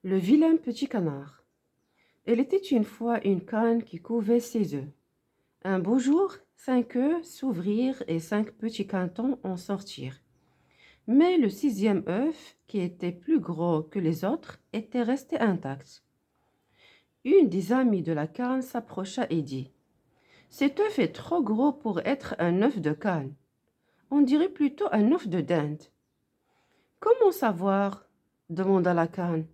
Le vilain petit canard. Il était une fois une cane qui couvait ses œufs. Un beau jour, 5 œufs s'ouvrirent et 5 petits canetons en sortirent. Mais le sixième œuf, qui était plus gros que les autres, était resté intact. Une des amies de la cane s'approcha et dit: Cet œuf est trop gros pour être un œuf de cane. On dirait plutôt un œuf de dinde. Comment savoir? Demanda la cane.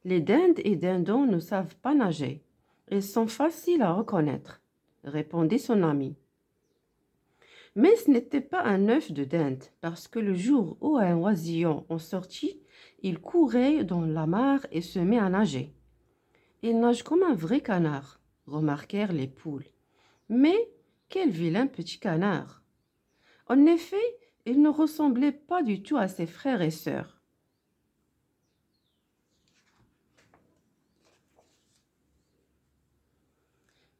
Les dindes et dindons ne savent pas nager. Ils sont faciles à reconnaître, répondit son ami. Mais ce n'était pas un œuf de dinde, parce que le jour où un oisillon en sortit, il courait dans la mare et se mit à nager. Il nage comme un vrai canard, remarquèrent les poules. Mais quel vilain petit canard! En effet, il ne ressemblait pas du tout à ses frères et sœurs.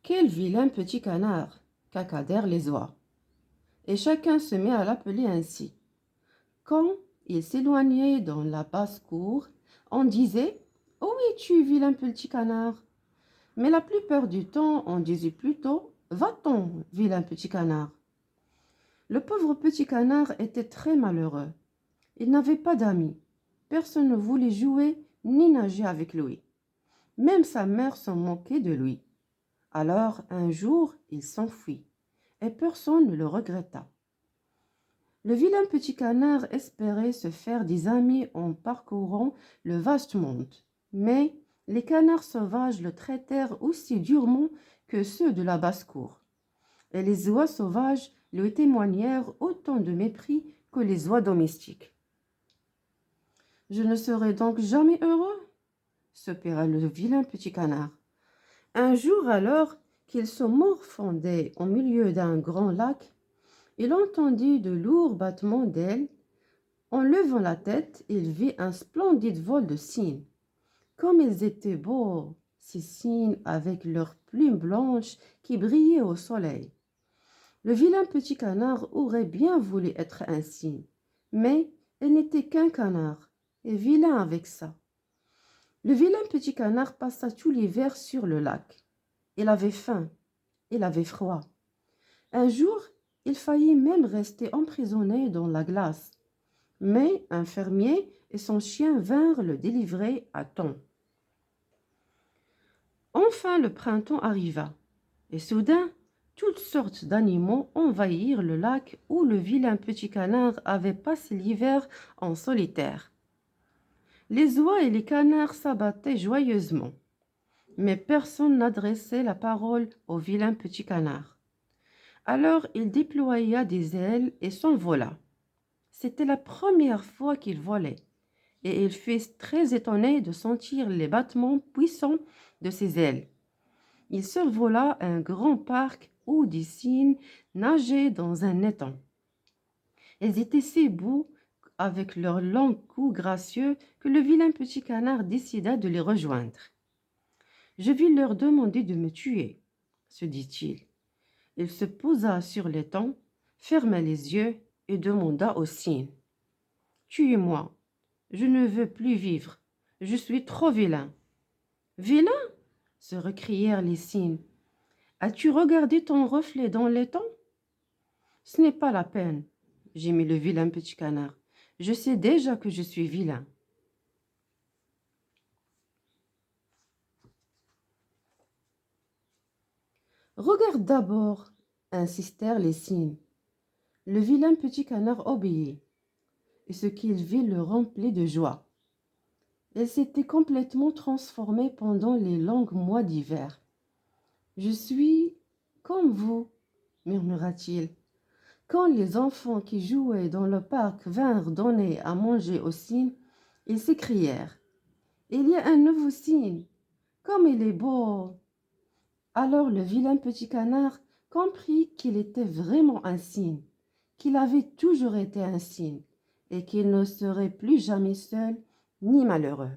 Quel vilain petit canard! Cacadèrent les oies. Et chacun se mit à l'appeler ainsi. Quand il s'éloignait dans la basse-cour, on disait: Où es-tu, vilain petit canard? Mais la plupart du temps, on disait plutôt: Va-t'en, vilain petit canard. Le pauvre petit canard était très malheureux. Il n'avait pas d'amis. Personne ne voulait jouer ni nager avec lui. Même sa mère s'en moquait de lui. Alors, un jour, il s'enfuit, et personne ne le regretta. Le vilain petit canard espérait se faire des amis en parcourant le vaste monde. Mais les canards sauvages le traitèrent aussi durement que ceux de la basse-cour. Et les oies sauvages lui témoignèrent autant de mépris que les oies domestiques. Je ne serai donc jamais heureux, soupira le vilain petit canard. Un jour alors qu'il se morfondait au milieu d'un grand lac, il entendit de lourds battements d'ailes. En levant la tête, il vit un splendide vol de cygnes. Comme ils étaient beaux, ces cygnes avec leurs plumes blanches qui brillaient au soleil. Le vilain petit canard aurait bien voulu être un cygne, mais il n'était qu'un canard, et vilain avec ça. Le vilain petit canard passa tout l'hiver sur le lac. Il avait faim, il avait froid. Un jour, il faillit même rester emprisonné dans la glace. Mais un fermier et son chien vinrent le délivrer à temps. Enfin le printemps arriva, et soudain, toutes sortes d'animaux envahirent le lac où le vilain petit canard avait passé l'hiver en solitaire. Les oies et les canards s'abattaient joyeusement, mais personne n'adressait la parole au vilain petit canard. Alors il déploya des ailes et s'envola. C'était la première fois qu'il volait, et il fut très étonné de sentir les battements puissants de ses ailes. Il survola un grand parc où des cygnes nageaient dans un étang. Ils étaient si beaux avec leurs longs coups gracieux que le vilain petit canard décida de les rejoindre. Je vais leur demander de me tuer, se dit-il. Il se posa sur l'étang, ferma les yeux et demanda aux cygnes: Tuez-moi, je ne veux plus vivre, je suis trop vilain. Vilain? Se récrièrent les cygnes. As-tu regardé ton reflet dans l'étang? Ce n'est pas la peine, gémit le vilain petit canard. Je sais déjà que je suis vilain. Regarde d'abord, insistèrent les cygnes. Le vilain petit canard obéit, et ce qu'il vit le remplit de joie. Il s'était complètement transformé pendant les longs mois d'hiver. Je suis comme vous, murmura-t-il. Quand les enfants qui jouaient dans le parc vinrent donner à manger aux cygnes, ils s'écrièrent: Il y a un nouveau cygne, comme il est beau! Alors le vilain petit canard comprit qu'il était vraiment un cygne, qu'il avait toujours été un cygne, et qu'il ne serait plus jamais seul ni malheureux.